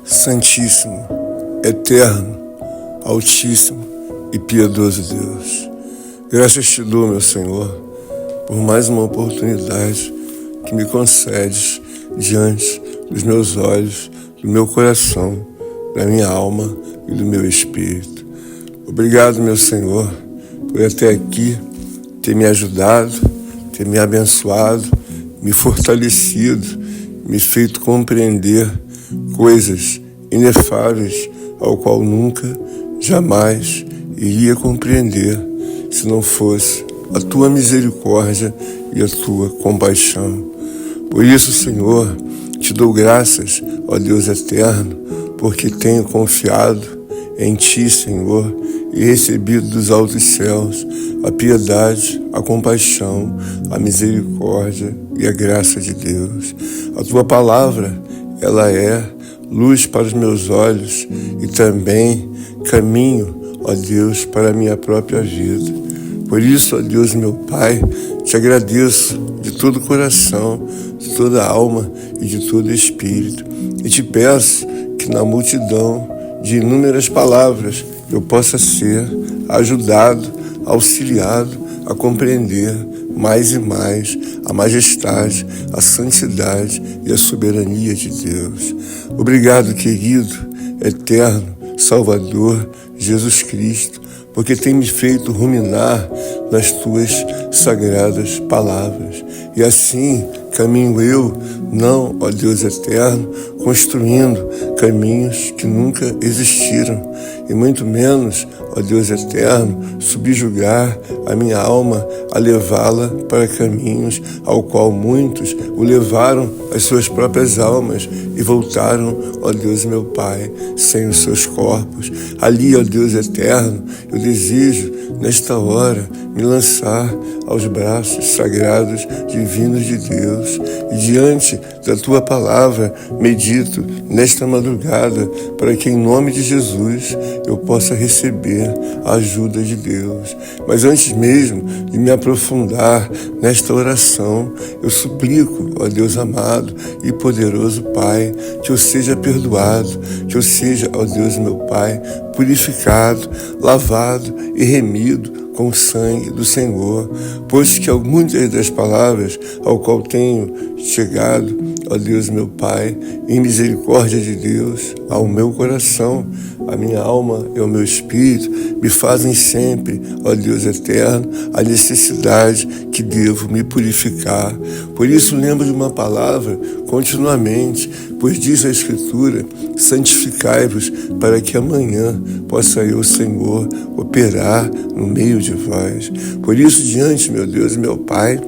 Santíssimo, eterno, altíssimo e piedoso Deus, graças te dou, meu Senhor, por mais uma oportunidade que me concedes diante dos meus olhos, do meu coração, da minha alma e do meu espírito. Obrigado, meu Senhor, por até aqui ter me ajudado, ter me abençoado, me fortalecido, me feito compreender coisas inefáveis ao qual nunca, jamais iria compreender se não fosse a tua misericórdia e a tua compaixão. Por isso, Senhor, te dou graças, ó Deus eterno, porque tenho confiado em ti, Senhor, e recebido dos altos céus a piedade, a compaixão, a misericórdia e a graça de Deus. A tua palavra, ela é luz para os meus olhos e também caminho, ó Deus, para a minha própria vida. Por isso, ó Deus, meu Pai, te agradeço de todo o coração, de toda a alma e de todo o espírito. E te peço que na multidão de inúmeras palavras eu possa ser ajudado, auxiliado a compreender mais e mais a majestade, a santidade e a soberania de Deus. Obrigado, querido, eterno, Salvador, Jesus Cristo, porque tem me feito ruminar nas tuas sagradas palavras. E assim caminho eu, não, ó Deus eterno, construindo caminhos que nunca existiram, e muito menos, ó Deus eterno, subjugar a minha alma a levá-la para caminhos ao qual muitos o levaram as suas próprias almas e voltaram, ó Deus meu Pai, sem os seus corpos. Ali, ó Deus eterno, eu desejo, nesta hora, me lançar aos braços sagrados divinos de Deus e diante da tua palavra medito nesta madrugada para que em nome de Jesus eu possa receber a ajuda de Deus. Mas antes mesmo de me aprofundar nesta oração, eu suplico, ó Deus amado e poderoso Pai, que eu seja perdoado, que eu seja, ó Deus meu Pai, purificado, lavado e remido com o sangue do Senhor, pois que muitas das palavras ao qual tenho chegado, ó Deus meu Pai, em misericórdia de Deus, ao meu coração, a minha alma e ao meu espírito, me fazem sempre, ó Deus eterno, a necessidade que devo me purificar. Por isso lembro de uma palavra continuamente, pois diz a Escritura, santificai-vos para que amanhã possa eu, Senhor, operar no meio de vós. Por isso, diante, meu Deus e meu Pai,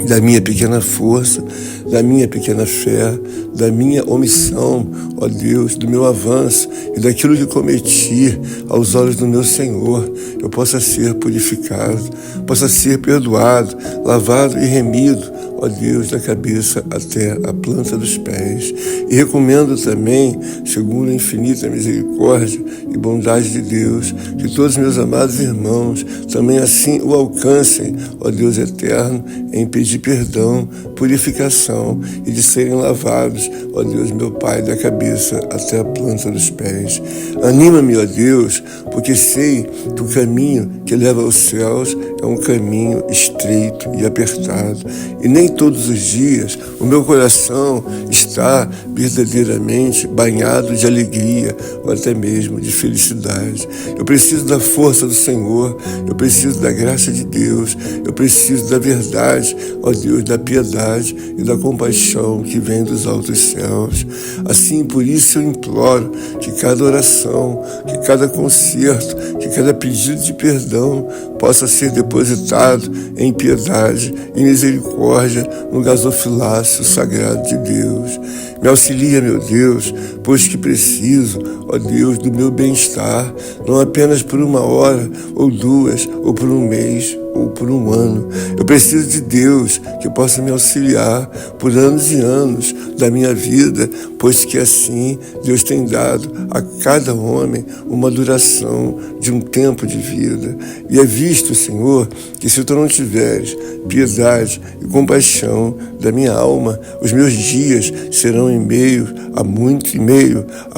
da minha pequena força, da minha pequena fé, da minha omissão, ó Deus, do meu avanço e daquilo que cometi aos olhos do meu Senhor, eu possa ser purificado, possa ser perdoado, lavado e remido, ó Deus, da cabeça até a planta dos pés. E recomendo também, segundo a infinita misericórdia e bondade de Deus, que todos meus amados irmãos também assim o alcancem, ó Deus eterno, em pedir perdão, purificação e de serem lavados, ó Deus meu Pai, da cabeça até a planta dos pés. Anima-me, ó Deus, porque sei que o caminho que leva aos céus é um caminho estreito e apertado, e nem todos os dias o meu coração está verdadeiramente banhado de alegria ou até mesmo de felicidade. Eu preciso da força do Senhor, eu preciso da graça de Deus, eu preciso da verdade, ó Deus, da piedade e da compaixão que vem dos altos céus. Assim, por isso eu imploro que cada oração, que cada concerto, que cada pedido de perdão possa ser depositado em piedade e misericórdia no gasofilácio sagrado de Deus. Me auxilia, meu Deus, pois que preciso, ó Deus, do meu bem-estar, não apenas por uma hora, ou duas, ou por um mês, ou por um ano. Eu preciso de Deus que possa me auxiliar por anos e anos, da minha vida, pois que assim Deus tem dado a cada homem uma duração de um tempo de vida. E é visto, Senhor, que se tu não tiveres piedade e compaixão da minha alma, os meus dias serão em meio a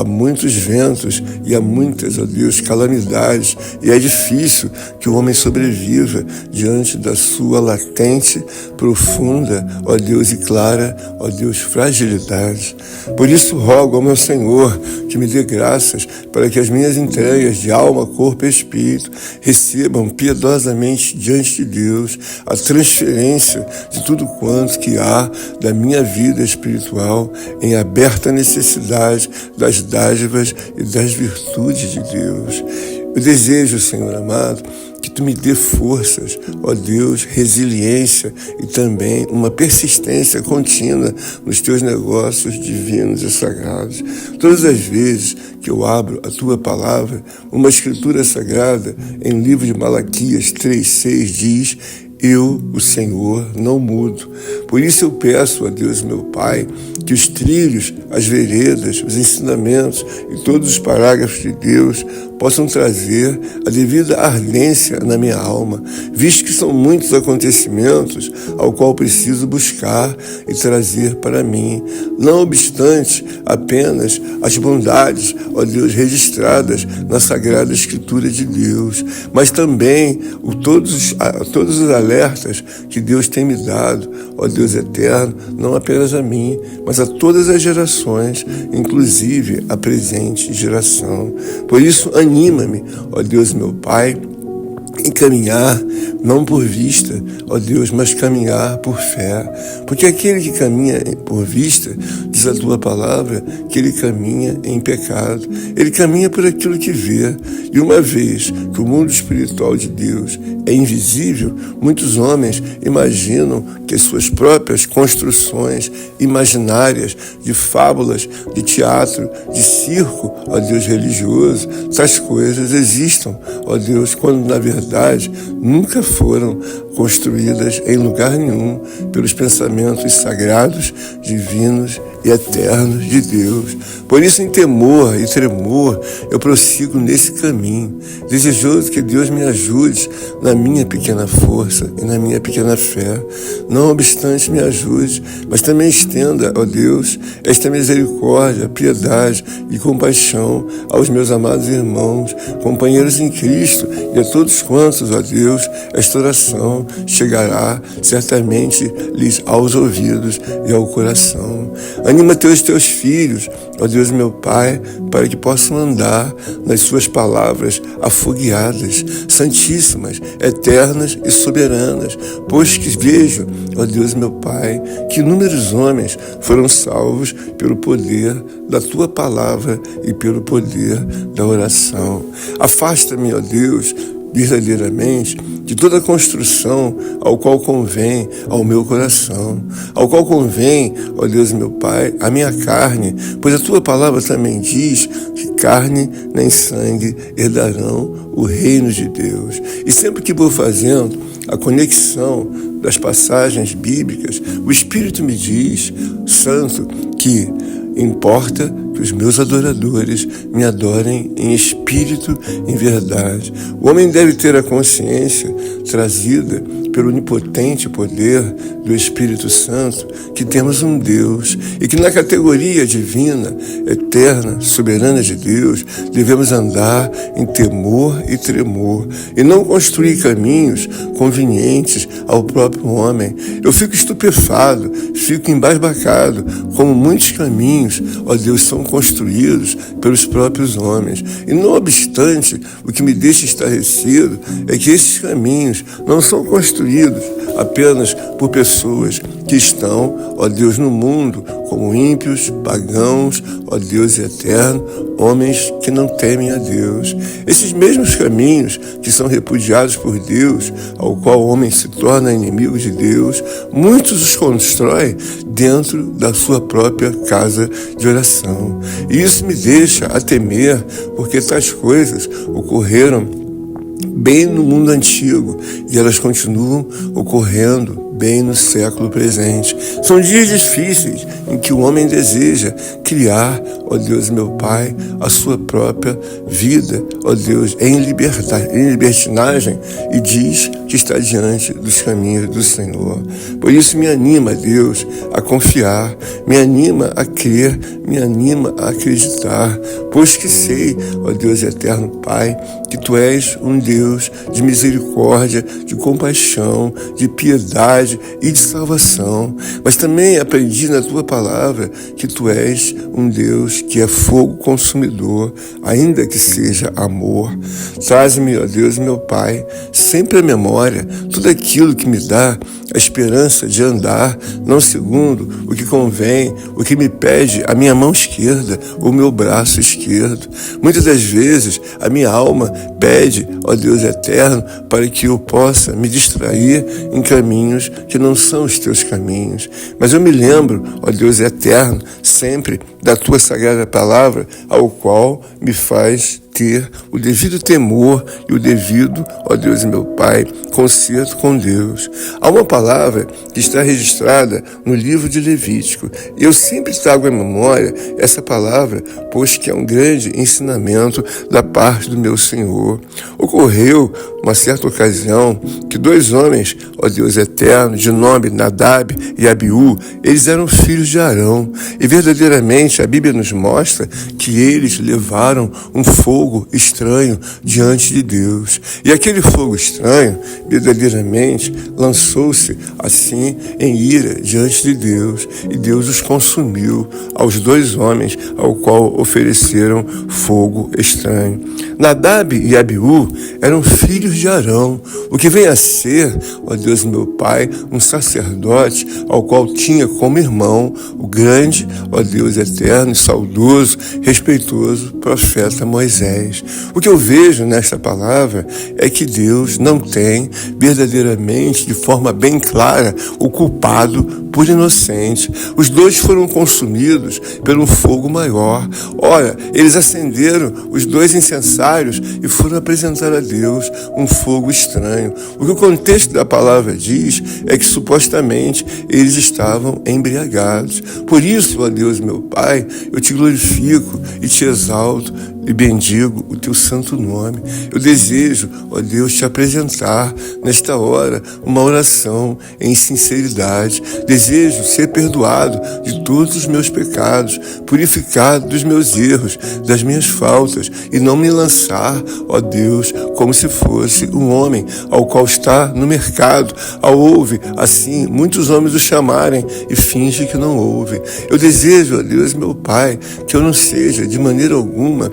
muitos ventos e a muitas, ó Deus, calamidades. E é difícil que o homem sobreviva diante da sua latente, profunda, ó Deus, e clara, ó Deus, fragilidade. Por isso rogo ao meu Senhor que me dê graças para que as minhas entranhas de alma, corpo e espírito recebam piedosamente diante de Deus a transferência de tudo quanto que há da minha vida espiritual em aberta necessidade das dádivas e das virtudes de Deus. Eu desejo, Senhor amado, que tu me dê forças, ó Deus, resiliência e também uma persistência contínua nos teus negócios divinos e sagrados. Todas as vezes que eu abro a tua palavra, uma escritura sagrada em livro de Malaquias 3:6 diz: eu, o Senhor, não mudo. Por isso eu peço a Deus, meu Pai, que os trilhos, as veredas, os ensinamentos e todos os parágrafos de Deus possam trazer a devida ardência na minha alma, visto que são muitos acontecimentos ao qual preciso buscar e trazer para mim, não obstante apenas as bondades, ó Deus, registradas na Sagrada Escritura de Deus, mas também todos os alertas que Deus tem me dado, ó Deus eterno, não apenas a mim, mas a todas as gerações, inclusive a presente geração. Por isso, anima-me, ó Deus meu Pai, em caminhar, não por vista, ó Deus, mas caminhar por fé. Porque aquele que caminha por vista, diz a tua palavra, que ele caminha em pecado. Ele caminha por aquilo que vê. E uma vez que o mundo espiritual de Deus é invisível, muitos homens imaginam que as suas próprias construções imaginárias de fábulas, de teatro, de circo, ó Deus religioso, essas coisas existam, ó Deus, quando na verdade nunca foram construídas em lugar nenhum pelos pensamentos sagrados, divinos e eternos de Deus. Por isso, em temor e tremor, eu prossigo nesse caminho, desejoso que Deus me ajude na minha pequena força e na minha pequena fé. Não obstante me ajude, mas também estenda, ó Deus, esta misericórdia, piedade e compaixão aos meus amados irmãos, companheiros em Cristo, e a todos quantos, ó Deus, esta oração chegará certamente lhes aos ouvidos e ao coração. Anima teus filhos, ó Deus meu Pai, para que possam andar nas suas palavras afogueadas, santíssimas, eternas e soberanas, pois que vejo, ó Deus meu Pai, que inúmeros homens foram salvos pelo poder da tua palavra e pelo poder da oração. Afasta-me, ó Deus, verdadeiramente de toda construção ao qual convém ao meu coração, ao qual convém, ó Deus meu Pai, a minha carne, pois a tua palavra também diz que carne nem sangue herdarão o reino de Deus. E sempre que vou fazendo a conexão das passagens bíblicas, o Espírito me diz, Santo, que importa que os meus adoradores me adorem em espírito e em verdade. O homem deve ter a consciência trazida pelo onipotente poder do Espírito Santo que temos um Deus e que na categoria divina, eterna, soberana de Deus, devemos andar em temor e tremor e não construir caminhos convenientes ao próprio homem. Eu fico estupefado, fico embasbacado, como muitos caminhos, ó Deus, são construídos pelos próprios homens. E não obstante, o que me deixa estarrecido é que esses caminhos não são construídos apenas por pessoas que estão, ó Deus, no mundo como ímpios, pagãos, ó Deus eterno, homens que não temem a Deus. Esses mesmos caminhos que são repudiados por Deus, ao qual o homem se torna inimigo de Deus, muitos os constroem dentro da sua própria casa de oração. E isso me deixa a temer, porque tais coisas ocorreram bem no mundo antigo, e elas continuam ocorrendo bem no século presente. São dias difíceis em que o homem deseja criar, ó Deus meu Pai, a sua própria vida, ó Deus, em libertinagem, e diz que está diante dos caminhos do Senhor. Por isso me anima, Deus, a confiar, me anima a crer, me anima a acreditar, pois que sei, ó Deus eterno Pai, que Tu és um Deus de misericórdia, de compaixão, de piedade e de salvação. Mas também aprendi na Tua palavra que Tu és um Deus que é fogo consumidor, ainda que seja amor. Traz-me, ó Deus meu Pai, sempre à memória tudo aquilo que me dá a esperança de andar, não segundo o que convém, o que me pede a minha mão esquerda ou o meu braço esquerdo. Muitas das vezes a minha alma pede, ó Deus eterno, para que eu possa me distrair em caminhos que não são os Teus caminhos. Mas eu me lembro, ó Deus eterno, sempre da Tua sagrada palavra, ao qual me faz ter o devido temor e o devido, ó Deus meu Pai, concerto com Deus. Há uma palavra que está registrada no livro de Levítico, e eu sempre trago à memória essa palavra, pois que é um grande ensinamento da parte do meu Senhor. Ocorreu uma certa ocasião que 2 homens, ó Deus eterno, de nome Nadab e Abiú, eles eram filhos de Arão, e verdadeiramente a Bíblia nos mostra que eles levaram um fogo estranho diante de Deus. E aquele fogo estranho, verdadeiramente, lançou-se assim em ira diante de Deus, e Deus os consumiu aos 2 homens ao qual ofereceram fogo estranho. Nadab e Abiú eram filhos de Arão, o que vem a ser, ó Deus meu Pai, um sacerdote ao qual tinha como irmão o grande, ó Deus eterno e saudoso, respeitoso profeta Moisés. O que eu vejo nesta palavra é que Deus não tem verdadeiramente, de forma bem clara, o culpado por inocente. Os 2 foram consumidos pelo fogo maior. Ora, eles acenderam os 2 incensários e foram apresentar a Deus um fogo estranho. O que o contexto da palavra diz é que supostamente eles estavam embriagados. Por isso, ó Deus meu Pai, eu te glorifico e te exalto e bendigo o Teu santo nome. Eu desejo, ó Deus, te apresentar nesta hora uma oração em sinceridade. Desejo ser perdoado de todos os meus pecados, purificado dos meus erros, das minhas faltas, e não me lançar, ó Deus, como se fosse um homem ao qual está no mercado, ao ouve, assim, muitos homens o chamarem e finge que não ouve. Eu desejo, ó Deus, meu Pai, que eu não seja de maneira alguma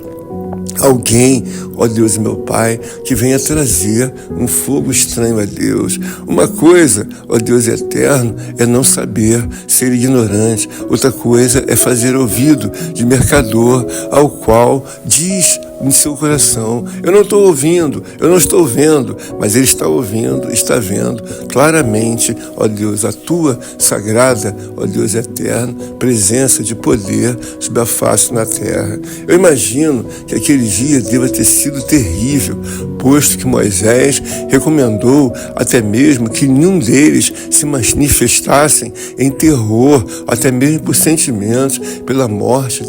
alguém, ó Deus meu Pai, que venha trazer um fogo estranho a Deus. Uma coisa, ó Deus eterno, é não saber, ser ignorante. Outra coisa é fazer ouvido de mercador, ao qual diz em seu coração: eu não estou ouvindo, eu não estou vendo, mas ele está ouvindo, está vendo claramente, ó Deus, a Tua sagrada, ó Deus eterno, presença de poder sobre a face na terra. Eu imagino que aquele dia deva ter sido terrível, posto que Moisés recomendou até mesmo que nenhum deles se manifestassem em terror, até mesmo por sentimentos, pela morte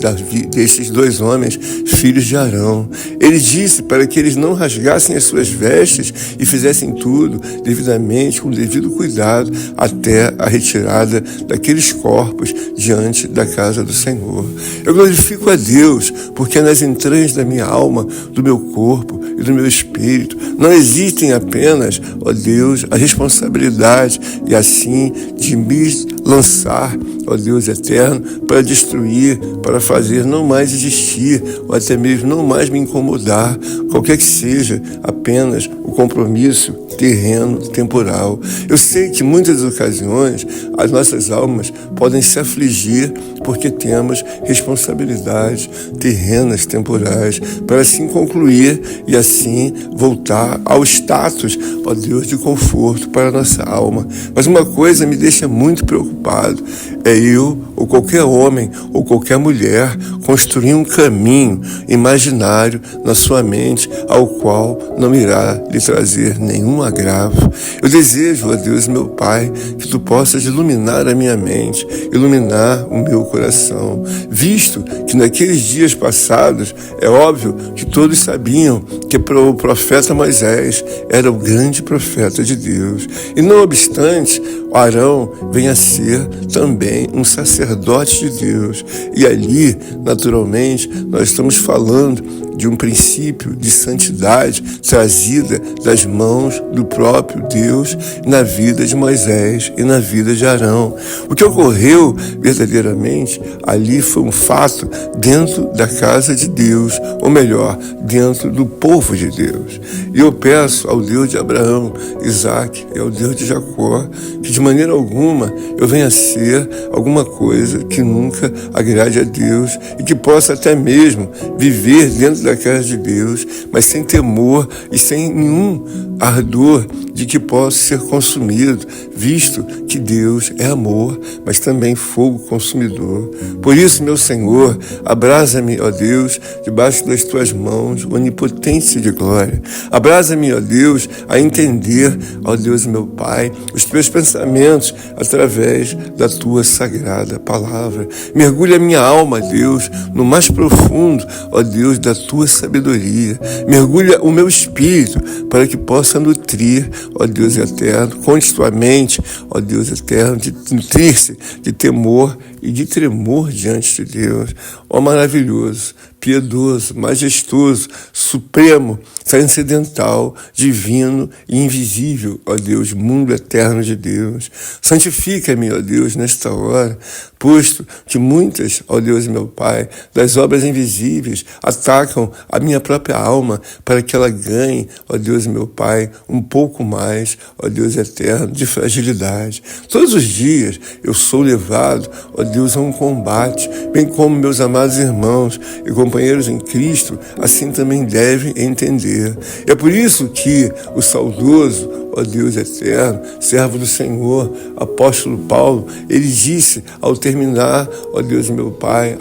desses 2 homens, filhos de Arão. Ele disse para que eles não rasgassem as suas vestes e fizessem tudo devidamente, com devido cuidado, até a retirada daqueles corpos diante da casa do Senhor. Eu glorifico a Deus, porque nas entranhas da minha alma, do meu corpo e do meu espírito não existem apenas, ó Deus, a responsabilidade e assim de me lançar, ó Deus eterno, para destruir, para fazer não mais existir, ou até mesmo não mais me incomodar, qualquer que seja apenas o compromisso terreno, temporal. Eu sei que muitas ocasiões as nossas almas podem se afligir porque temos responsabilidades terrenas, temporais, para assim concluir e assim voltar ao status, ó Deus, de conforto para a nossa alma. Mas uma coisa me deixa muito preocupado, é eu, ou qualquer homem, ou qualquer mulher, construir um caminho imaginário na sua mente, ao qual não irá lhe trazer nenhum agravo. Eu desejo, ó Deus, meu Pai, que Tu possas iluminar a minha mente, iluminar o meu coração, visto que naqueles dias passados, é óbvio que todos sabiam que o profeta Moisés era o grande profeta de Deus. E não obstante, Arão vem a ser também um sacerdote de Deus. E ali, naturalmente, nós estamos falando de um princípio de santidade trazida das mãos do próprio Deus na vida de Moisés e na vida de Arão. O que ocorreu verdadeiramente ali foi um fato dentro da casa de Deus, ou melhor, dentro do povo de Deus. E eu peço ao Deus de Abraão, Isaac e ao Deus de Jacó, que de maneira alguma eu venha a ser alguma coisa que nunca agrade a Deus e que possa até mesmo viver dentro da casa de Deus, mas sem temor e sem nenhum ardor de que possa ser consumido, visto que Deus é amor, mas também fogo consumidor. Por isso, meu Senhor, abrasa-me, ó Deus, debaixo das Tuas mãos, onipotência de glória. Abrasa-me, ó Deus, a entender, ó Deus, meu Pai, os Teus pensamentos através da Tua sagrada palavra. Mergulha minha alma, Deus, no mais profundo, ó Deus, da Tua sabedoria. Mergulha o meu espírito para que possa nutrir, ó Deus eterno, continuamente, ó Deus eterno, de nutrir-se de temor e de tremor diante de Deus. Ó maravilhoso, piedoso, majestoso, supremo, transcendental, divino e invisível, ó Deus, mundo eterno de Deus. Santifica-me, ó Deus, nesta hora, posto que muitas, ó Deus meu Pai, das obras invisíveis atacam a minha própria alma para que ela ganhe, ó Deus meu Pai, um pouco mais, ó Deus eterno, de fragilidade. Todos os dias eu sou levado, ó Deus, a um combate, bem como meus amados irmãos e companheiros em Cristo, assim também devem entender. É por isso que o saudoso, ó Deus eterno, servo do Senhor, apóstolo Paulo, ele disse ao terminar, ó Deus meu Pai,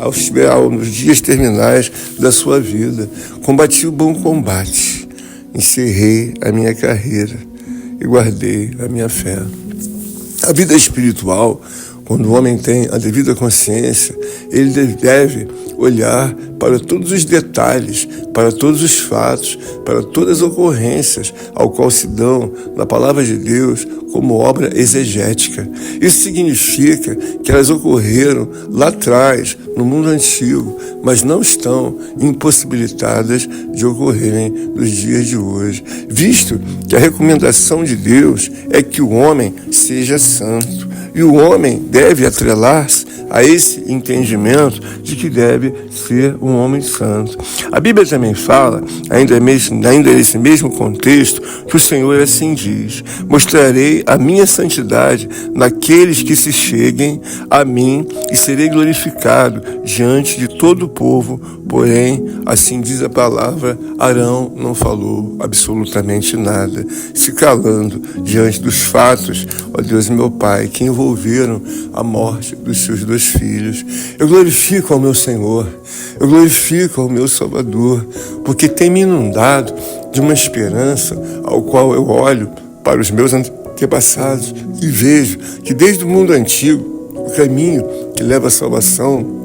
nos dias terminais da sua vida: combati o bom combate, encerrei a minha carreira e guardei a minha fé. A vida espiritual, quando o homem tem a devida consciência, ele deve olhar para todos os detalhes, para todos os fatos, para todas as ocorrências ao qual se dão na palavra de Deus como obra exegética. Isso significa que elas ocorreram lá atrás, no mundo antigo, mas não estão impossibilitadas de ocorrerem nos dias de hoje, visto que a recomendação de Deus é que o homem seja santo. E o homem deve atrelar-se a esse entendimento de que deve ser um homem santo. A Bíblia também fala, ainda nesse mesmo contexto, que o Senhor assim diz: mostrarei a minha santidade naqueles que se cheguem a mim e serei glorificado diante de todo o povo. Porém, assim diz a palavra, Arão não falou absolutamente nada, se calando diante dos fatos, ó Deus meu Pai, que envolveram a morte dos seus dois filhos. Eu glorifico ao meu Senhor, eu glorifico ao meu Salvador, porque tem me inundado de uma esperança ao qual eu olho para os meus antepassados e vejo que desde o mundo antigo, o caminho que leva à salvação,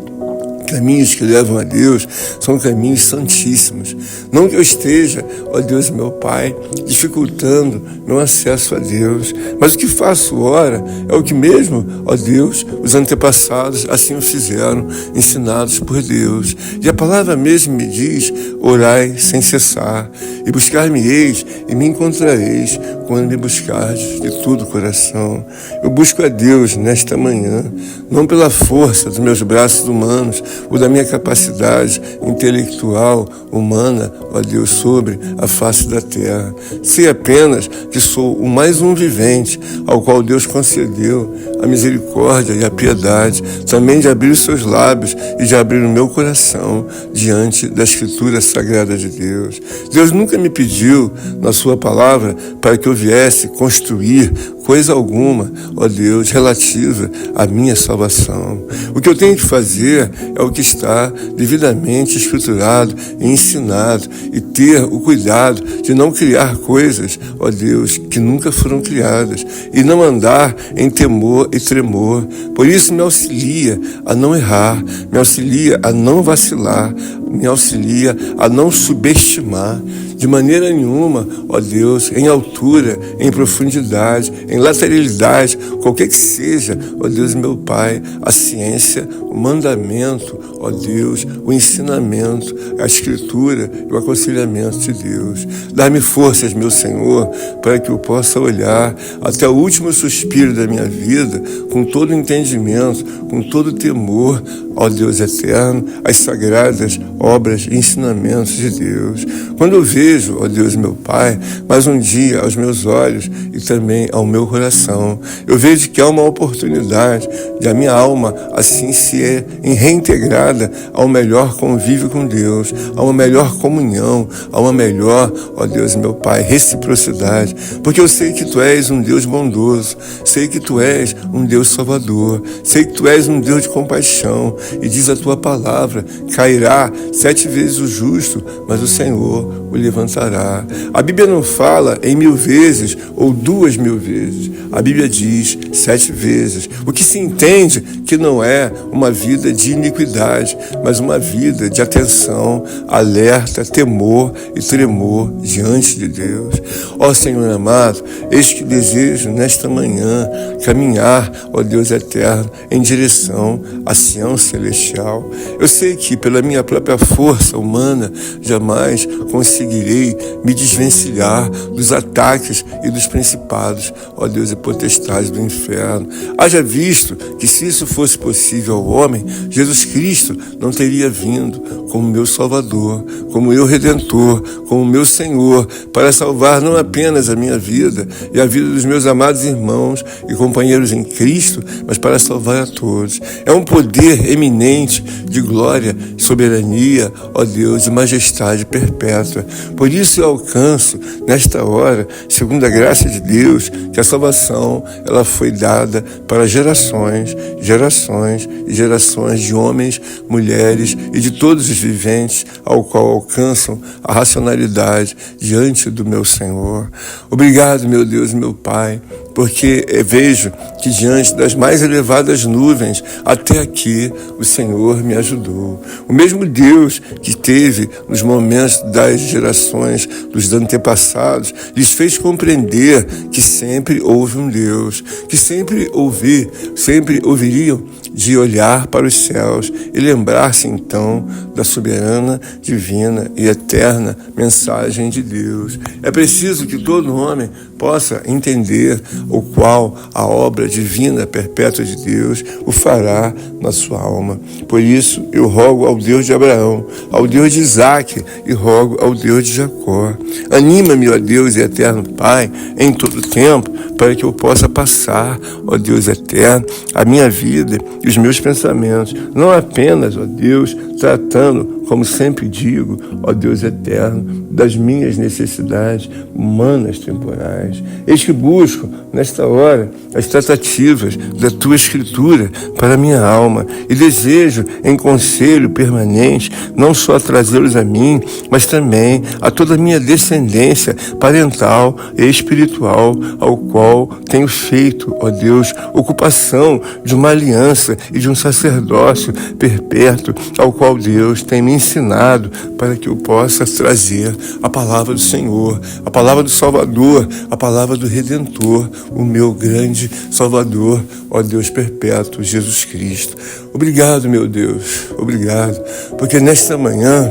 caminhos que levam a Deus, são caminhos santíssimos. Não que eu esteja, ó Deus meu Pai, dificultando meu acesso a Deus, mas o que faço ora é o que mesmo, ó Deus, os antepassados assim o fizeram, ensinados por Deus. E a palavra mesmo me diz: orai sem cessar, e buscar-me-eis e me encontrareis quando me buscardes de todo o coração. Eu busco a Deus nesta manhã, não pela força dos meus braços humanos, ou da minha capacidade intelectual, humana, ó Deus, sobre a face da terra. Sei apenas que sou o mais um vivente, ao qual Deus concedeu a misericórdia e a piedade, também de abrir os seus lábios e de abrir o meu coração diante da Escritura Sagrada de Deus. Deus nunca me pediu, na sua palavra, para que eu viesse construir coisa alguma, ó Deus, relativa à minha salvação. O que eu tenho que fazer é o que está devidamente escriturado e ensinado, e ter o cuidado de não criar coisas, ó Deus, que nunca foram criadas, e não andar em temor e tremor. Por isso me auxilia a não errar, me auxilia a não vacilar, me auxilia a não subestimar de maneira nenhuma, ó Deus, em altura, em profundidade, em lateralidade, qualquer que seja, ó Deus, meu Pai, a ciência, o mandamento, ó Deus, o ensinamento, a Escritura e o aconselhamento de Deus. Dá-me forças, meu Senhor, para que eu possa olhar até o último suspiro da minha vida com todo entendimento, com todo temor, ó Deus eterno, as sagradas obras e ensinamentos de Deus. Quando eu vejo, ó Deus, meu Pai, mais um dia aos meus olhos e também ao meu coração, eu vejo que há uma oportunidade de a minha alma assim ser reintegrada ao melhor convívio com Deus, a uma melhor comunhão, a uma melhor, ó Deus, meu Pai, reciprocidade, porque eu sei que Tu és um Deus bondoso, sei que Tu és um Deus salvador, sei que Tu és um Deus de compaixão, e diz a Tua palavra, cairá 7 vezes o justo, mas o Senhor o levantará. A Bíblia não fala em 1000 vezes ou 2000 vezes. A Bíblia diz 7 vezes. O que se entende que não é uma vida de iniquidade, mas uma vida de atenção, alerta, temor e tremor diante de Deus. Ó Senhor amado, eis que desejo nesta manhã caminhar, ó Deus eterno, em direção à Sião celestial. Eu sei que pela minha própria força humana jamais conseguirei me desvencilhar dos ataques e dos principados, ó Deus, e potestades do inferno. Haja visto que se isso fosse possível ao homem, Jesus Cristo não teria vindo como meu Salvador, como meu Redentor, como meu Senhor, para salvar não apenas a minha vida e a vida dos meus amados irmãos e companheiros em Cristo, mas para salvar a todos. É um poder eminente de glória, soberania, ó Deus, e majestade perpétua. Por isso eu alcanço, nesta hora, segundo a graça de Deus, que a salvação ela foi dada para gerações, gerações e gerações de homens, mulheres e de todos os viventes, ao qual alcançam a racionalidade diante do meu Senhor. Obrigado, meu Deus e meu Pai, porque vejo que diante das mais elevadas nuvens, até aqui, o Senhor me ajudou. O mesmo Deus que teve nos momentos das gerações dos antepassados, lhes fez compreender que sempre houve um Deus, que sempre ouviriam de olhar para os céus e lembrar-se então da soberana, divina e eterna mensagem de Deus. É preciso que todo homem possa entender o qual a obra divina perpétua de Deus o fará na sua alma. Por isso eu rogo ao Deus de Abraão, ao Deus de Isaque e rogo ao Deus de Jacó. Anima-me, ó Deus e eterno Pai, em todo tempo, para que eu possa passar, ó Deus eterno, a minha vida e os meus pensamentos, não apenas, ó Deus, tratando, como sempre digo, ó Deus eterno, das minhas necessidades humanas temporais. Eis que busco, nesta hora, as tratativas da Tua Escritura para a minha alma e desejo, em conselho permanente, não só trazê-los a mim, mas também a toda a minha descendência parental e espiritual, ao qual tenho feito, ó Deus, ocupação de uma aliança e de um sacerdócio perpétuo, ao qual Deus tem me ensinado para que eu possa trazer a palavra do Senhor, a palavra do Salvador, a palavra do Redentor, o meu grande Salvador, ó Deus perpétuo, Jesus Cristo. Obrigado, meu Deus, obrigado, porque nesta manhã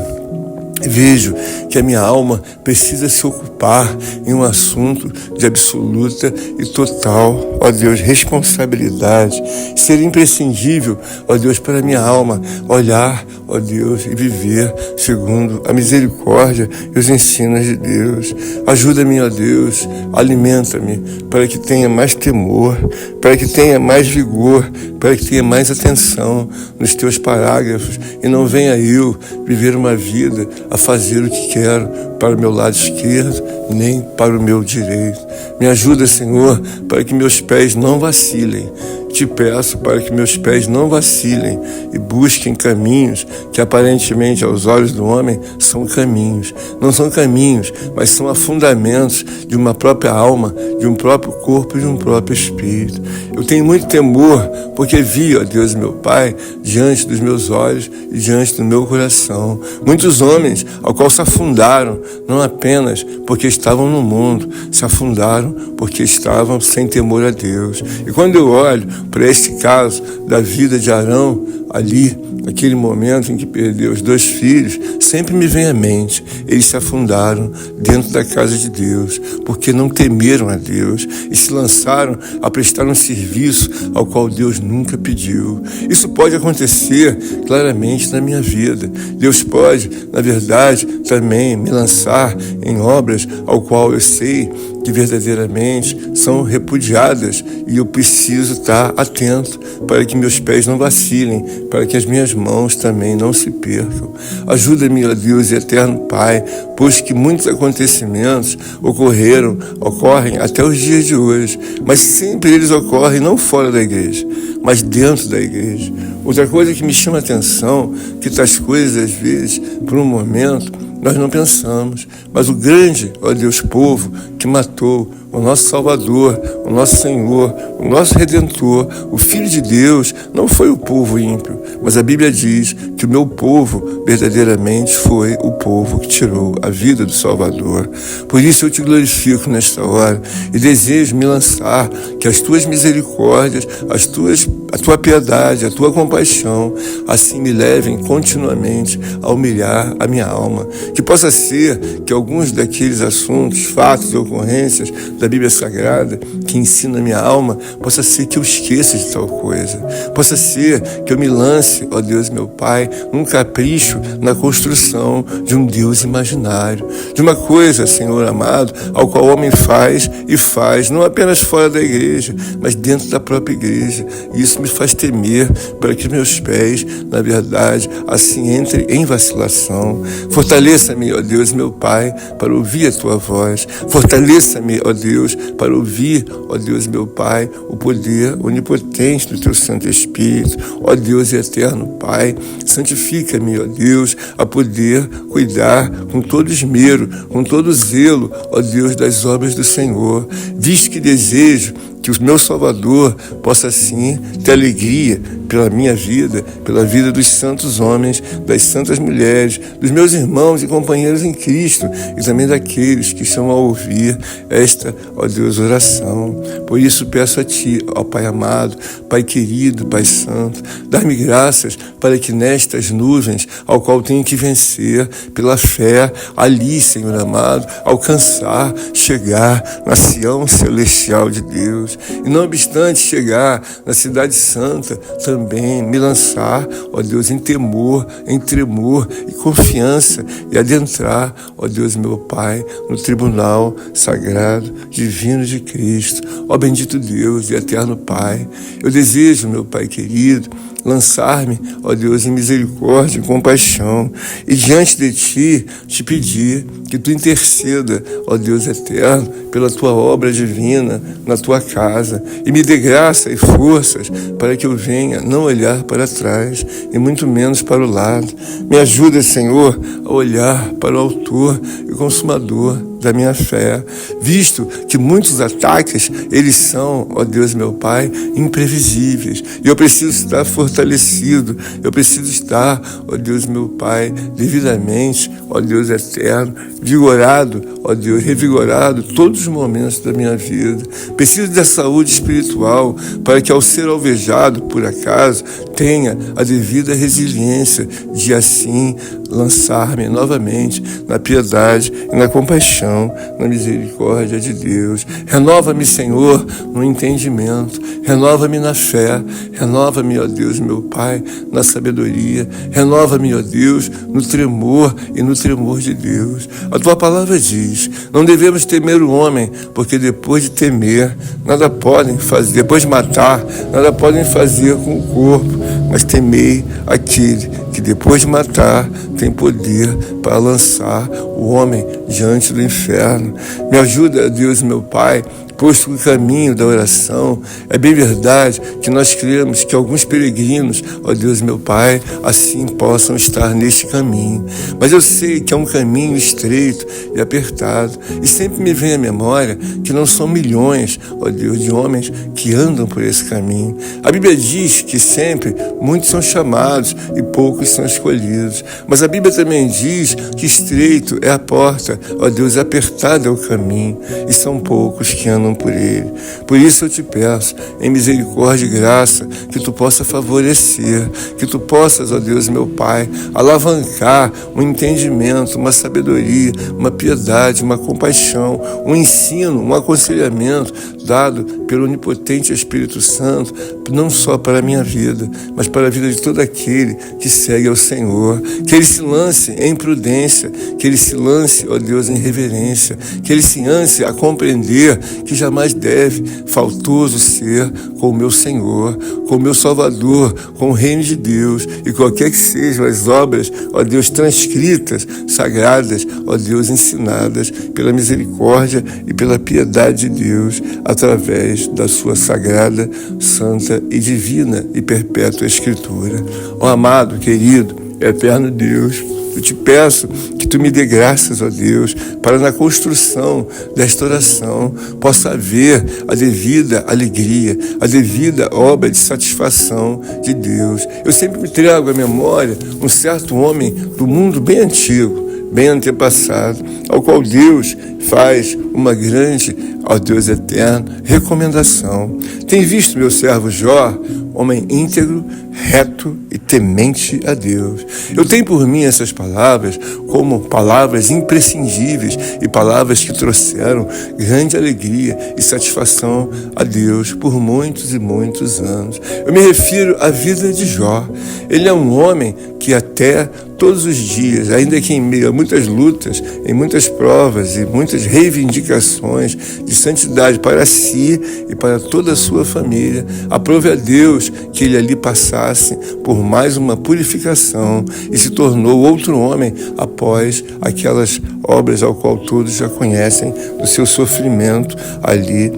Vejo que a minha alma precisa se ocupar em um assunto de absoluta e total, ó Deus, responsabilidade. Ser imprescindível, ó Deus, para a minha alma olhar, ó Deus, e viver segundo a misericórdia e os ensinos de Deus. Ajuda-me, ó Deus, alimenta-me para que tenha mais temor, para que tenha mais vigor, para que tenha mais atenção nos teus parágrafos e não venha eu viver uma vida a fazer o que quero para o meu lado esquerdo, nem para o meu direito. Me ajuda, Senhor, para que meus pés não vacilem. Te peço para que meus pés não vacilem e busquem caminhos que aparentemente aos olhos do homem são caminhos. Não são caminhos, mas são afundamentos de uma própria alma, de um próprio corpo e de um próprio espírito. Eu tenho muito temor porque vi, ó Deus meu Pai, diante dos meus olhos e diante do meu coração, muitos homens ao qual se afundaram, não apenas porque estavam no mundo, se afundaram porque estavam sem temor a Deus. E quando eu olho para este caso da vida de Arão, ali, naquele momento em que perdeu os 2 filhos, sempre me vem à mente, eles se afundaram dentro da casa de Deus, porque não temeram a Deus e se lançaram a prestar um serviço ao qual Deus nunca pediu. Isso pode acontecer claramente na minha vida. Deus pode, na verdade, também me lançar em obras ao qual eu sei que verdadeiramente são repudiadas e eu preciso estar atento para que meus pés não vacilem, para que as minhas mãos também não se percam. Ajuda-me, ó Deus e eterno Pai, pois que muitos acontecimentos ocorrem até os dias de hoje, mas sempre eles ocorrem não fora da igreja, mas dentro da igreja. Outra coisa que me chama a atenção, que tais coisas às vezes, por um momento, nós não pensamos, mas o grande, ó Deus, povo que matou o nosso Salvador, o nosso Senhor, o nosso Redentor, o Filho de Deus, não foi o povo ímpio, mas a Bíblia diz que o meu povo verdadeiramente foi o povo que tirou a vida do Salvador. Por isso eu te glorifico nesta hora e desejo me lançar que as tuas misericórdias, a tua piedade, a tua compaixão, assim me levem continuamente a humilhar a minha alma. Que possa ser que alguns daqueles assuntos, fatos e ocorrências da Bíblia Sagrada que ensina a minha alma, possa ser que eu esqueça de tal coisa. Possa ser que eu me lance, ó Deus meu Pai, num capricho na construção de um Deus imaginário. De uma coisa, Senhor amado, ao qual o homem faz e faz, não apenas fora da igreja, mas dentro da própria igreja. E isso me faz temer para que meus pés, na verdade, assim entrem em vacilação. Fortaleça-me, ó Deus meu Pai, para ouvir a tua voz. Fortaleça-me, ó Deus, para ouvir, ó Deus meu Pai, o poder onipotente do teu Santo Espírito. Ó Deus eterno Pai, santifica-me, ó Deus, a poder cuidar com todo esmero, com todo zelo, ó Deus, das obras do Senhor, visto que desejo que o meu Salvador possa assim ter alegria pela minha vida, pela vida dos santos homens, das santas mulheres, dos meus irmãos e companheiros em Cristo e também daqueles que estão a ouvir esta, ó Deus, oração. Por isso peço a Ti, ó Pai amado, Pai querido, Pai santo, dar-me graças para que nestas nuvens, ao qual tenho que vencer pela fé, ali, Senhor amado, alcançar, chegar na Sião celestial de Deus. E não obstante chegar na cidade santa, também me lançar, ó Deus, em temor, em tremor e confiança e adentrar, ó Deus meu Pai, no tribunal sagrado, divino de Cristo. Ó bendito Deus e eterno Pai, eu desejo, meu Pai querido, lançar-me, ó Deus, em misericórdia e compaixão, e diante de Ti, te pedir que Tu interceda, ó Deus eterno, pela Tua obra divina na Tua casa, e me dê graça e forças para que eu venha não olhar para trás, e muito menos para o lado. Me ajuda, Senhor, a olhar para o Autor e Consumador da minha fé, visto que muitos ataques, eles são, ó Deus meu Pai, imprevisíveis, e eu preciso estar fortalecido, eu preciso estar, ó Deus meu Pai, devidamente, ó Deus eterno, vigorado, ó Deus, revigorado todos os momentos da minha vida. Preciso da saúde espiritual para que, ao ser alvejado por acaso, tenha a devida resiliência de assim lançar-me novamente na piedade e na compaixão, na misericórdia de Deus. Renova-me, Senhor, no entendimento, renova-me na fé, renova-me, ó Deus, meu Pai, na sabedoria, renova-me, ó Deus, no tremor e no tremor de Deus. A tua palavra diz: não devemos temer o homem, porque depois de temer, nada podem fazer, depois de matar, nada podem fazer com o corpo, mas temei aquele que depois de matar tem poder para lançar o homem diante do inferno. Me ajuda, Deus, meu Pai, posto o caminho da oração. É bem verdade que nós cremos que alguns peregrinos, ó Deus, meu Pai, assim possam estar neste caminho. Mas eu sei que é um caminho estreito e apertado. E sempre me vem à memória que não são milhões, ó Deus, de homens que andam por esse caminho. A Bíblia diz que sempre muitos são chamados e poucos são escolhidos. Mas a Bíblia também diz que estreito é a porta, ó Deus, apertado é o caminho, e são poucos que andam por ele. Por isso eu te peço, em misericórdia e graça, que tu possa favorecer, que tu possas, ó Deus, meu Pai, alavancar um entendimento, uma sabedoria, uma piedade, uma compaixão, um ensino, um aconselhamento dado pelo onipotente Espírito Santo, não só para a minha vida, mas para a vida de todo aquele que segue ao Senhor. Que ele se lance em prudência, que ele se lance, ó Deus, em reverência, que ele se lance a compreender que jamais deve faltoso ser com o meu Senhor, com o meu Salvador, com o reino de Deus, e qualquer que sejam as obras, ó Deus, transcritas, sagradas, ó Deus, ensinadas pela misericórdia e pela piedade de Deus, através da sua sagrada, santa e divina e perpétua Escritura. Ó amado, querido, eterno Deus, eu te peço que tu me dê graças, ó Deus, para na construção desta oração possa haver a devida alegria, a devida obra de satisfação de Deus. Eu sempre me trago à memória um certo homem do mundo bem antigo, bem antepassado, ao qual Deus faz uma grande, ó Deus eterno, recomendação. Tem visto meu servo Jó, homem íntegro, reto e temente a Deus. Eu tenho por mim essas palavras como palavras imprescindíveis e palavras que trouxeram grande alegria e satisfação a Deus por muitos e muitos anos. Eu me refiro à vida de Jó. Ele é um homem que até todos os dias, ainda que em meio a muitas lutas, em muitas provas e muitas reivindicações de santidade para si e para toda a sua família, aprove a Deus que ele ali passasse por mais uma purificação e se tornou outro homem após aquelas obras ao qual todos já conhecem do seu sofrimento ali,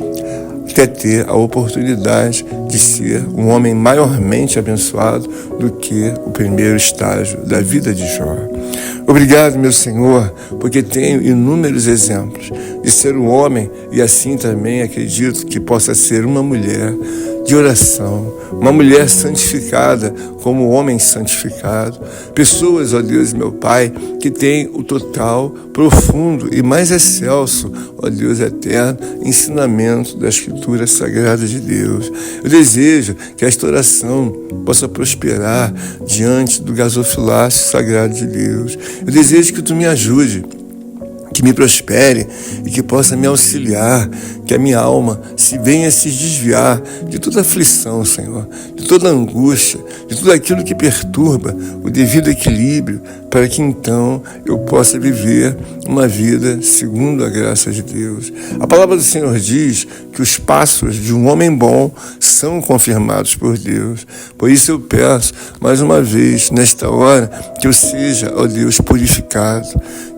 até ter a oportunidade de ser um homem maiormente abençoado do que o primeiro estágio da vida de Jó. Obrigado, meu Senhor, porque tenho inúmeros exemplos de ser um homem e assim também acredito que possa ser uma mulher de oração, uma mulher santificada como o homem santificado. Pessoas, ó Deus, meu Pai, que têm o total, profundo e mais excelso, ó Deus eterno, ensinamento da Escritura Sagrada de Deus. Eu desejo que esta oração possa prosperar diante do gasofilácio sagrado de Deus. Eu desejo que tu me ajude, que me prospere e que possa me auxiliar, que a minha alma venha se desviar de toda aflição, Senhor, de toda angústia, de tudo aquilo que perturba o devido equilíbrio, para que então eu possa viver uma vida segundo a graça de Deus. A palavra do Senhor diz que os passos de um homem bom são confirmados por Deus. Por isso eu peço, mais uma vez, nesta hora, que eu seja, ó Deus, purificado,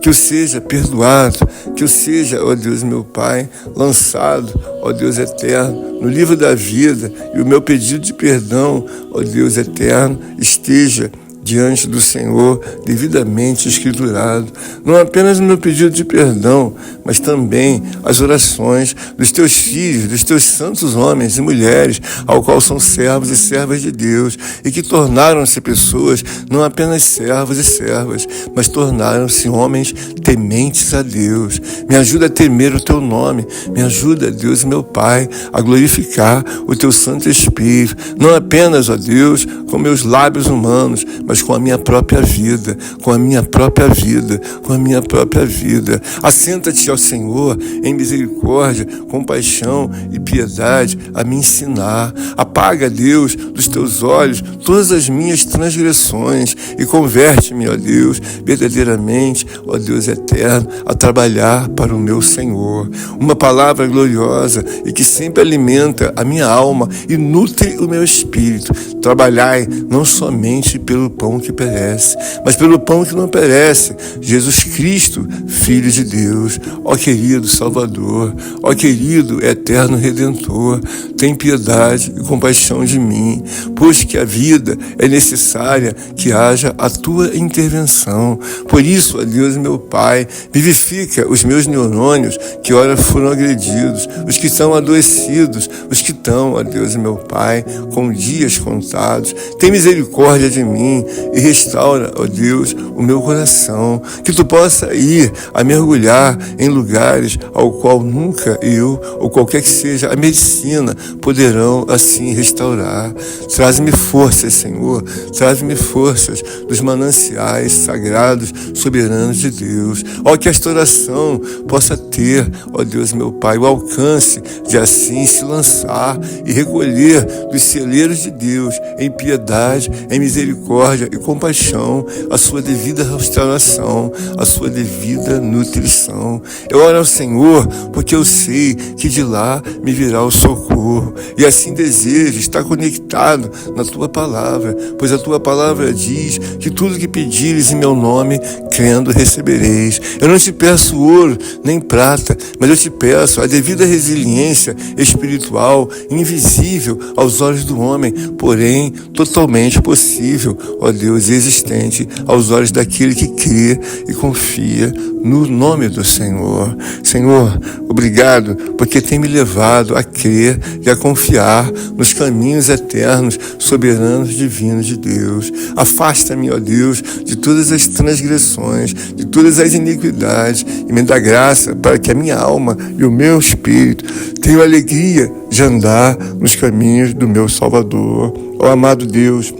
que eu seja perdoado, que eu seja, ó Deus, meu Pai, lançado, ó Deus eterno, no livro da vida, e o meu pedido de perdão, ó Deus eterno, esteja diante do Senhor, devidamente escriturado, não apenas no meu pedido de perdão, mas também as orações dos teus filhos, dos teus santos homens e mulheres, ao qual são servos e servas de Deus, e que tornaram-se pessoas, não apenas servos e servas, mas tornaram-se homens tementes a Deus. Me ajuda a temer o teu nome, me ajuda, Deus meu Pai, a glorificar o teu Santo Espírito, não apenas, ó Deus, com meus lábios humanos, mas com a minha própria vida, com a minha própria vida, com a minha própria vida. Assenta-te, ó Senhor, em misericórdia, compaixão e piedade, a me ensinar. Apaga, Deus, dos teus olhos todas as minhas transgressões e converte-me, ó Deus, verdadeiramente, ó Deus eterno, a trabalhar para o meu Senhor. Uma palavra gloriosa e que sempre alimenta a minha alma e nutre o meu espírito. Trabalhai não somente pelo pão que perece, mas pelo pão que não perece, Jesus Cristo, Filho de Deus. Ó querido Salvador, ó querido eterno Redentor, tem piedade e compaixão de mim, pois que a vida é necessária que haja a tua intervenção. Por isso, ó Deus meu Pai, vivifica os meus neurônios que ora foram agredidos, os que estão adoecidos, os que estão, ó Deus meu Pai, com dias contados. Tem misericórdia de mim e restaura, ó Deus, o meu coração, que tu possa ir a mergulhar em lugares ao qual nunca eu, ou qualquer que seja a medicina, poderão assim restaurar. Traz-me forças, Senhor, traz-me forças dos mananciais sagrados, soberanos de Deus. Ó, que esta oração possa ter, ó Deus meu Pai, o alcance de assim se lançar e recolher dos celeiros de Deus em piedade, em misericórdia e compaixão a sua devida restauração, a sua devida nutrição. Eu oro ao Senhor porque eu sei que de lá me virá o socorro, e assim desejo estar conectado na tua palavra, pois a tua palavra diz que tudo que pedires em meu nome, crendo, recebereis. Eu não te peço ouro nem prata, mas eu te peço a devida resiliência espiritual, invisível aos olhos do homem, porém totalmente possível, ó Deus, existente aos olhos daquele que crê e confia no nome do Senhor. Senhor, obrigado, porque tem me levado a crer e a confiar nos caminhos eternos, soberanos, divinos de Deus. Afasta-me, ó Deus, de todas as transgressões, de todas as iniquidades, e me dá graça para que a minha alma e o meu espírito tenham alegria de andar nos caminhos do meu Salvador. Ó amado Deus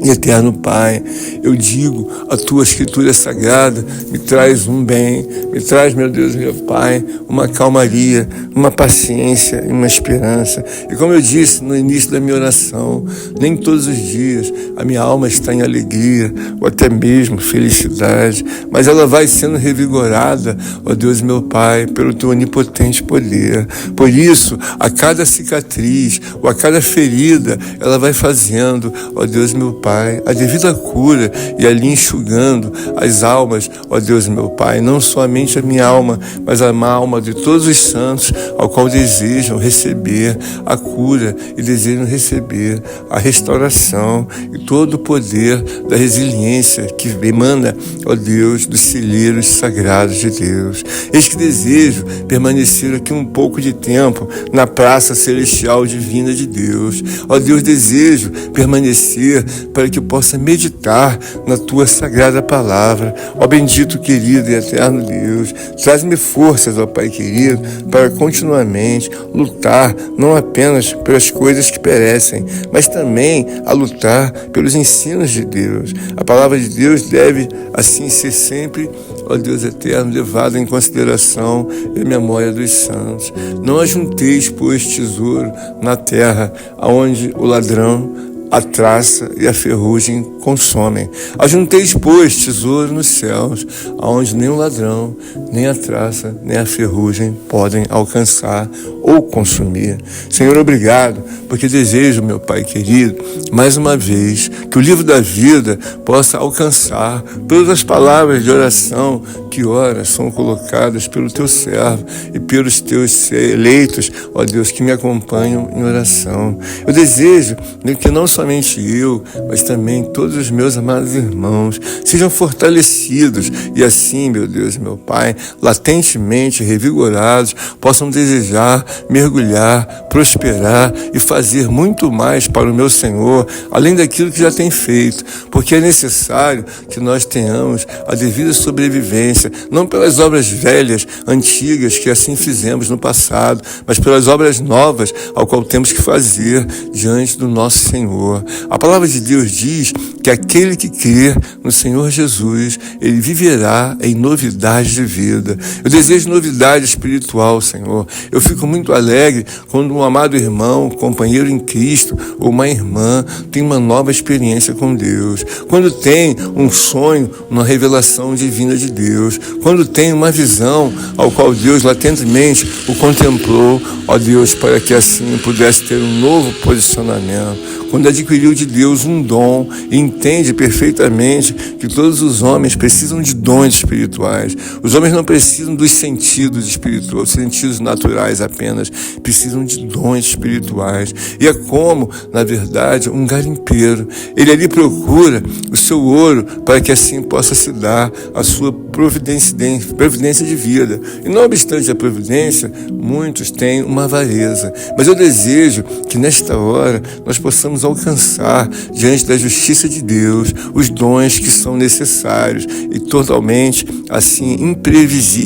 e eterno Pai, eu digo, a tua escritura sagrada me traz um bem, me traz, meu Deus, meu Pai, uma calmaria, uma paciência e uma esperança. E como eu disse no início da minha oração, nem todos os dias a minha alma está em alegria ou até mesmo felicidade, mas ela vai sendo revigorada, ó Deus, meu Pai, pelo teu onipotente poder. Por isso, a cada cicatriz ou a cada ferida, ela vai fazendo, ó Deus, meu Pai, a devida cura, e ali enxugando as almas, ó Deus meu Pai, não somente a minha alma, mas a alma de todos os santos, ao qual desejam receber a cura e desejam receber a restauração e todo o poder da resiliência que emana, ó Deus, dos celeiros sagrados de Deus. Eis que desejo permanecer aqui um pouco de tempo na praça celestial divina de Deus. Ó Deus, desejo permanecer para que eu possa meditar na tua sagrada palavra. Ó bendito, querido e eterno Deus, traz-me forças, ó Pai querido, para continuamente lutar, não apenas pelas coisas que perecem, mas também a lutar pelos ensinos de Deus. A palavra de Deus deve, assim, ser sempre, ó Deus eterno, levada em consideração e memória dos santos. Não ajunteis, pois, tesouro na terra, aonde o ladrão, a traça e a ferrugem consomem. Ajunteis, pois, tesouro nos céus, aonde nem o ladrão, nem a traça, nem a ferrugem podem alcançar ou consumir. Senhor, obrigado, porque desejo, meu Pai querido, mais uma vez, que o livro da vida possa alcançar todas as palavras de oração que ora são colocadas pelo teu servo e pelos teus eleitos, ó Deus, que me acompanham em oração. Eu desejo que não somente eu, mas também todos os meus amados irmãos sejam fortalecidos e assim, meu Deus e meu Pai, latentemente revigorados, possam desejar mergulhar, prosperar e fazer muito mais para o meu Senhor, além daquilo que já tem feito, porque é necessário que nós tenhamos a devida sobrevivência, não pelas obras velhas, antigas, que assim fizemos no passado, mas pelas obras novas, ao qual temos que fazer diante do nosso Senhor. A palavra de Deus diz que aquele que crê no Senhor Jesus, ele viverá em novidade de vida. Eu desejo novidade espiritual, Senhor. Eu fico muito alegre quando um amado irmão, companheiro em Cristo, ou uma irmã tem uma nova experiência com Deus, quando tem um sonho, uma revelação divina de Deus, quando tem uma visão ao qual Deus latentemente o contemplou, ó Deus, para que assim pudesse ter um novo posicionamento, quando adquiriu de Deus um dom e entende perfeitamente que todos os homens precisam de dons espirituais. Os homens não precisam dos sentidos espirituais, sentidos naturais apenas, precisam de dons espirituais. E é como, na verdade, um garimpeiro. Ele ali procura o seu ouro para que assim possa se dar a sua providência de vida. E não obstante a providência, muitos têm uma avareza. Mas eu desejo que nesta hora nós possamos alcançar diante da justiça de Deus os dons que são necessários e totalmente assim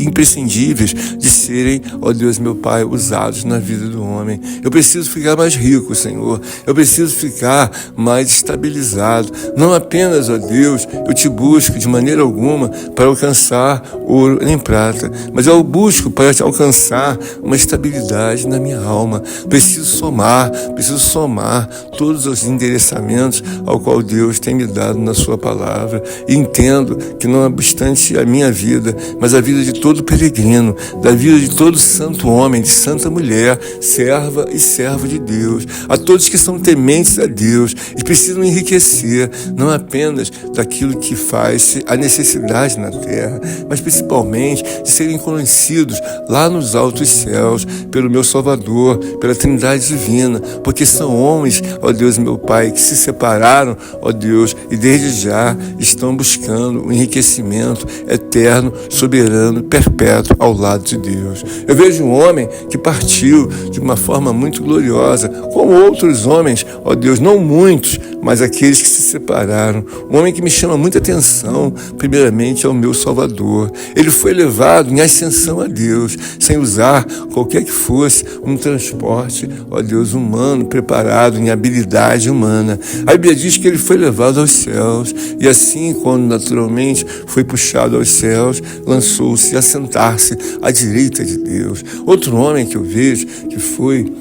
imprescindíveis de serem, ó Deus meu Pai, usados na vida do homem. Eu preciso ficar mais rico, Senhor. Eu preciso ficar mais estabilizado. Não apenas, ó Deus, eu te busco de maneira alguma para alcançar ouro nem prata, mas eu busco para te alcançar uma estabilidade na minha alma. Preciso somar todos os endereçamentos ao qual Deus tem me dado na sua palavra. E entendo que não obstante a minha vida, mas a vida de todo peregrino, da vida de todo santo homem, de santa mulher, serva e servo de Deus, a todos que são tementes a Deus e precisam enriquecer, não apenas daquilo que faz a necessidade na terra, mas principalmente de serem conhecidos lá nos altos céus pelo meu Salvador, pela Trindade Divina, porque são homens, ó Deus meu Pai, que se separaram, ó Deus, e desde já estão buscando um enriquecimento eterno, soberano, perpétuo ao lado de Deus. Eu vejo um homem que partiu de uma forma muito gloriosa, como outros homens, ó Deus, não muitos, mas aqueles que se separaram. Um homem que me chama muita atenção, primeiramente, é o meu Salvador. Ele foi levado em ascensão a Deus, sem usar qualquer que fosse um transporte, ó Deus, humano, preparado em habilidade humana. A Bíblia diz que ele foi levado aos céus, e assim, quando naturalmente foi puxado aos céus, lançou-se a sentar-se à direita de Deus. Outro homem que eu vejo que foi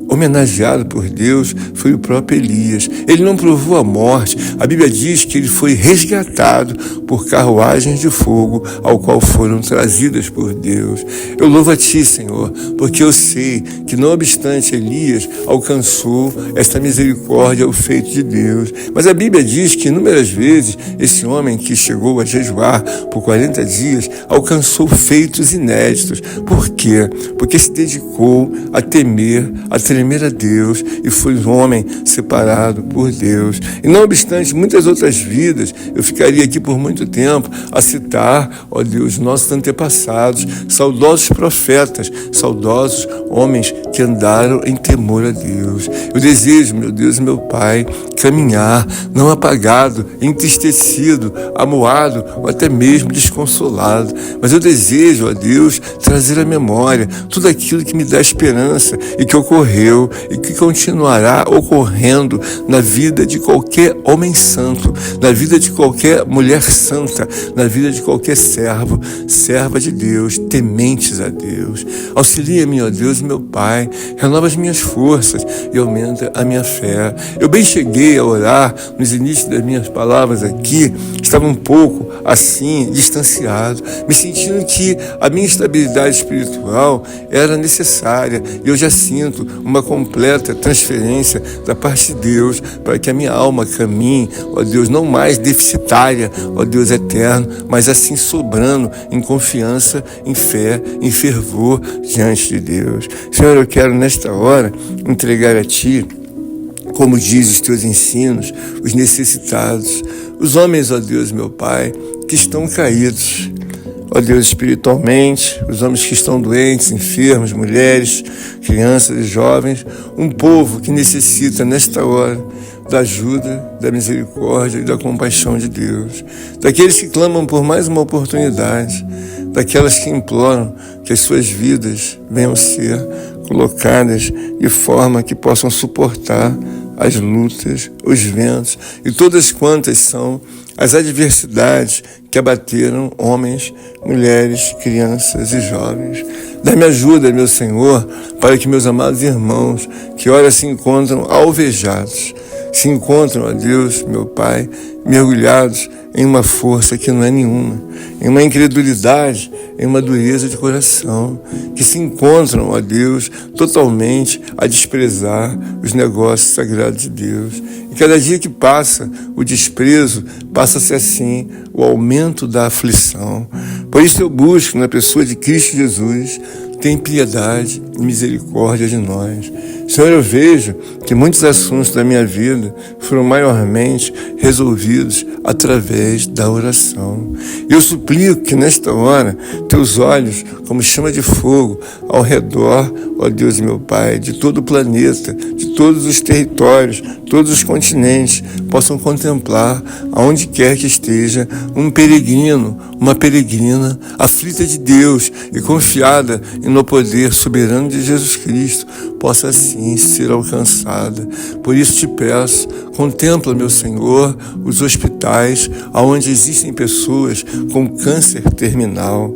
homenageado por Deus foi o próprio Elias. Ele não provou a morte. A Bíblia diz que ele foi resgatado por carruagens de fogo ao qual foram trazidas por Deus. Eu louvo a Ti, Senhor, porque eu sei que não obstante Elias alcançou esta misericórdia, o feito de Deus. Mas a Bíblia diz que inúmeras vezes esse homem que chegou a jejuar por 40 dias alcançou feitos inéditos. Por quê? Porque se dedicou a temer a Deus e foi um homem separado por Deus. E não obstante muitas outras vidas, eu ficaria aqui por muito tempo a citar, ó Deus, nossos antepassados, saudosos profetas, saudosos homens que andaram em temor a Deus. Eu desejo, meu Deus e meu Pai, caminhar não apagado, entristecido, amuado ou até mesmo desconsolado, mas eu desejo, ó Deus, trazer à memória tudo aquilo que me dá esperança e que ocorreu e que continuará ocorrendo na vida de qualquer homem santo, na vida de qualquer mulher santa, na vida de qualquer servo, serva de Deus, tementes a Deus. Auxilia-me, ó Deus, meu Pai, renova as minhas forças e aumenta a minha fé. Eu bem cheguei a orar nos inícios das minhas palavras aqui, estava um pouco assim, distanciado, me sentindo que a minha estabilidade espiritual era necessária e eu já sinto uma completa transferência da parte de Deus para que a minha alma caminhe, ó Deus, não mais deficitária, ó Deus eterno, mas assim sobrando em confiança, em fé, em fervor diante de Deus. Senhor, eu quero nesta hora entregar a Ti como diz os teus ensinos, os necessitados, os homens, ó Deus, meu Pai, que estão caídos, ó Deus, espiritualmente, os homens que estão doentes, enfermos, mulheres, crianças e jovens, um povo que necessita nesta hora da ajuda, da misericórdia e da compaixão de Deus, daqueles que clamam por mais uma oportunidade, daquelas que imploram que as suas vidas venham ser colocadas de forma que possam suportar as lutas, os ventos e todas quantas são as adversidades que abateram homens, mulheres, crianças e jovens. Dá-me ajuda, meu Senhor, para que meus amados irmãos, que ora se encontram alvejados, se encontram, ó Deus, meu Pai, mergulhados em uma força que não é nenhuma, em uma incredulidade, em uma dureza de coração, que se encontram, ó Deus, totalmente a desprezar os negócios sagrados de Deus. E cada dia que passa, o desprezo passa-se assim, o aumento da aflição. Por isso eu busco na pessoa de Cristo Jesus, tem piedade e misericórdia de nós. Senhor, eu vejo que muitos assuntos da minha vida foram maiormente resolvidos através da oração. Eu suplico que nesta hora, teus olhos, como chama de fogo, ao redor, ó Deus meu Pai, de todo o planeta, de todos os territórios, todos os continentes, possam contemplar, aonde quer que esteja, um peregrino, uma peregrina, aflita de Deus e confiada no poder soberano de Jesus Cristo, possa assim ser alcançada. Por isso te peço, contempla, meu Senhor, os hospitais onde existem pessoas com câncer terminal.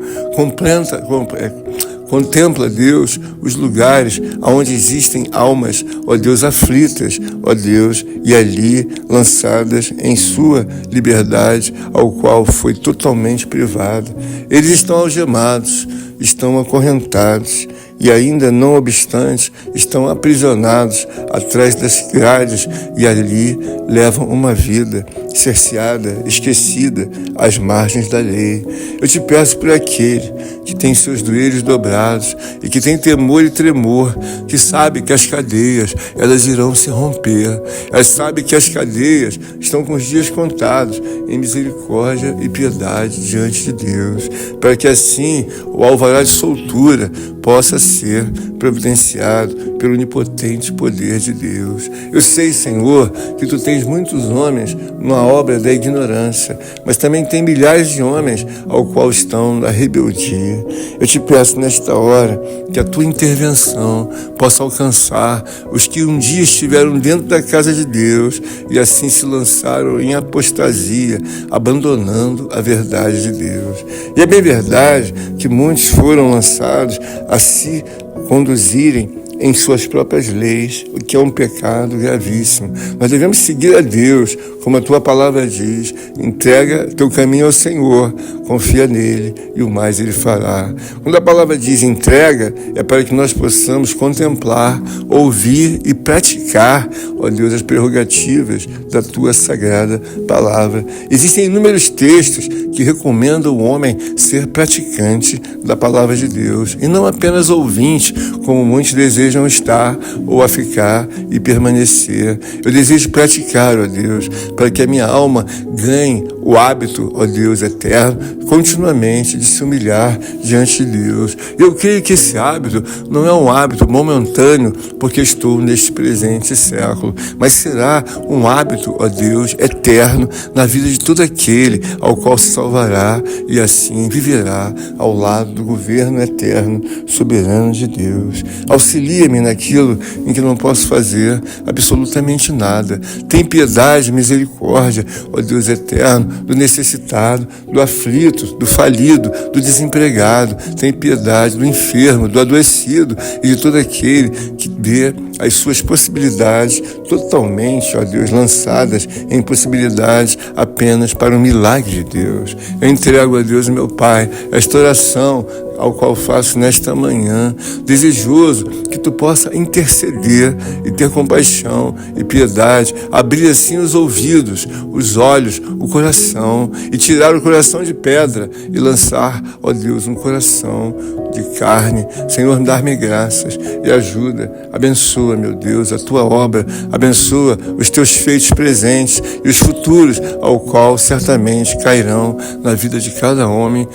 Contempla, Deus, os lugares onde existem almas, ó Deus, aflitas, ó Deus, e ali lançadas em sua liberdade, ao qual foi totalmente privada. Eles estão algemados, estão acorrentados, e ainda não obstante, estão aprisionados atrás das grades e ali levam uma vida cerceada, esquecida, às margens da lei. Eu te peço por aquele que tem seus joelhos dobrados e que tem temor e tremor, que sabe que as cadeias, elas irão se romper. Elas sabem que as cadeias estão com os dias contados em misericórdia e piedade diante de Deus, para que assim o alvará de soltura possa ser providenciado pelo onipotente poder de Deus. Eu sei, Senhor, que Tu tens muitos homens numa obra da ignorância, mas também tem milhares de homens ao qual estão na rebeldia. Eu te peço nesta hora que a Tua intervenção possa alcançar os que um dia estiveram dentro da casa de Deus e assim se lançaram em apostasia, abandonando a verdade de Deus. E é bem verdade que muitos foram lançados a se conduzirem em suas próprias leis, o que é um pecado gravíssimo. Nós devemos seguir a Deus, como a Tua palavra diz, entrega teu caminho ao Senhor, confia nele e o mais ele fará. Quando a palavra diz entrega, é para que nós possamos contemplar, ouvir e praticar, ó Deus, as prerrogativas da Tua sagrada palavra. Existem inúmeros textos que recomendam o homem ser praticante da palavra de Deus e não apenas ouvinte, como muitos desejam estar ou a ficar e permanecer. Eu desejo praticar, ó Deus, para que a minha alma ganhe o hábito, ó Deus eterno, continuamente de se humilhar diante de Deus. Eu creio que esse hábito não é um hábito momentâneo, porque estou neste presente século, mas será um hábito, ó Deus, eterno na vida de todo aquele ao qual se salvará e assim viverá ao lado do governo eterno, soberano de Deus. Auxilia-me naquilo em que não posso fazer absolutamente nada. Tem piedade, misericórdia, ó Deus eterno, do necessitado, do aflito, do falido, do desempregado. Tem piedade do enfermo, do adoecido e de todo aquele que vê as suas possibilidades totalmente, ó Deus, lançadas em possibilidades apenas para o milagre de Deus. Eu entrego a Deus, meu Pai, esta oração ao qual faço nesta manhã, desejoso que Tu possa interceder e ter compaixão e piedade, abrir assim os ouvidos, os olhos, o coração e tirar o coração de pedra e lançar, ó Deus, um coração de carne. Senhor, dar-me graças e ajuda, abençoa abençoa, meu Deus, a tua obra, abençoa os teus feitos presentes e os futuros, ao qual certamente cairão na vida de cada homem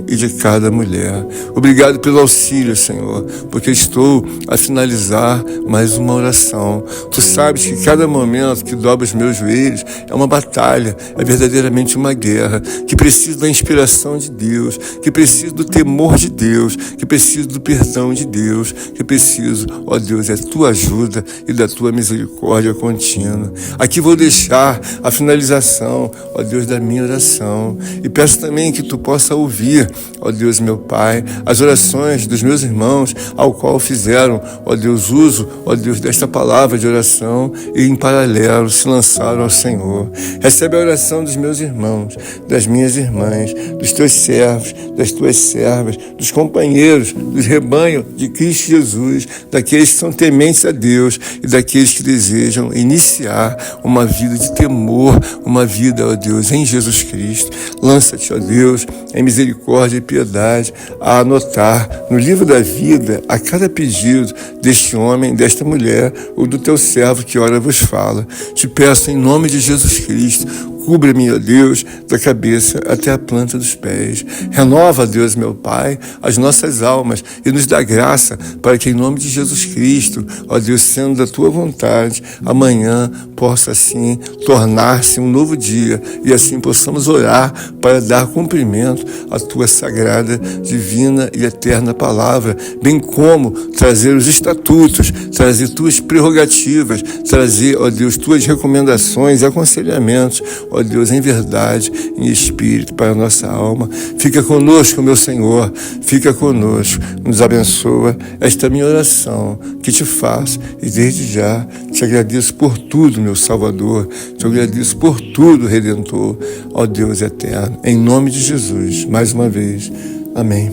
e de cada mulher. Obrigado pelo auxílio, Senhor, porque estou a finalizar mais uma oração. Tu sabes que cada momento que dobro os meus joelhos é uma batalha, é verdadeiramente uma guerra, que preciso da inspiração de Deus, que preciso do temor de Deus, que preciso do perdão de Deus, que preciso, ó Deus, da tua ajuda e da tua misericórdia contínua. Aqui vou deixar a finalização, ó Deus, da minha oração, e peço também que tu possa ouvir, ó Deus, meu Pai, as orações dos meus irmãos, ao qual fizeram, ó Deus, uso, ó Deus, desta palavra de oração e em paralelo se lançaram ao Senhor. Recebe a oração dos meus irmãos, das minhas irmãs, dos teus servos, das tuas servas, dos companheiros, dos rebanhos de Cristo Jesus, daqueles que são tementes a Deus e daqueles que desejam iniciar uma vida de temor, uma vida, ó Deus, em Jesus Cristo. Lança-te, ó Deus, em misericórdia e piedade, a anotar no livro da vida a cada pedido deste homem, desta mulher ou do teu servo que ora vos fala. Te peço em nome de Jesus Cristo, cubra-me, ó Deus, da cabeça até a planta dos pés. Renova, Deus, meu Pai, as nossas almas e nos dá graça para que, em nome de Jesus Cristo, ó Deus, sendo da tua vontade, amanhã possa, assim, tornar-se um novo dia e assim possamos orar para dar cumprimento à tua sagrada, divina e eterna palavra, bem como trazer os estatutos, trazer tuas prerrogativas, trazer, ó Deus, tuas recomendações e aconselhamentos, ó Deus, em verdade, em espírito, para a nossa alma. Fica conosco, meu Senhor, fica conosco, nos abençoa esta minha oração que te faço e desde já te agradeço por tudo, meu Salvador, te agradeço por tudo, Redentor, ó Deus eterno, em nome de Jesus, mais uma vez, amém,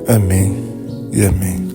amém e amém.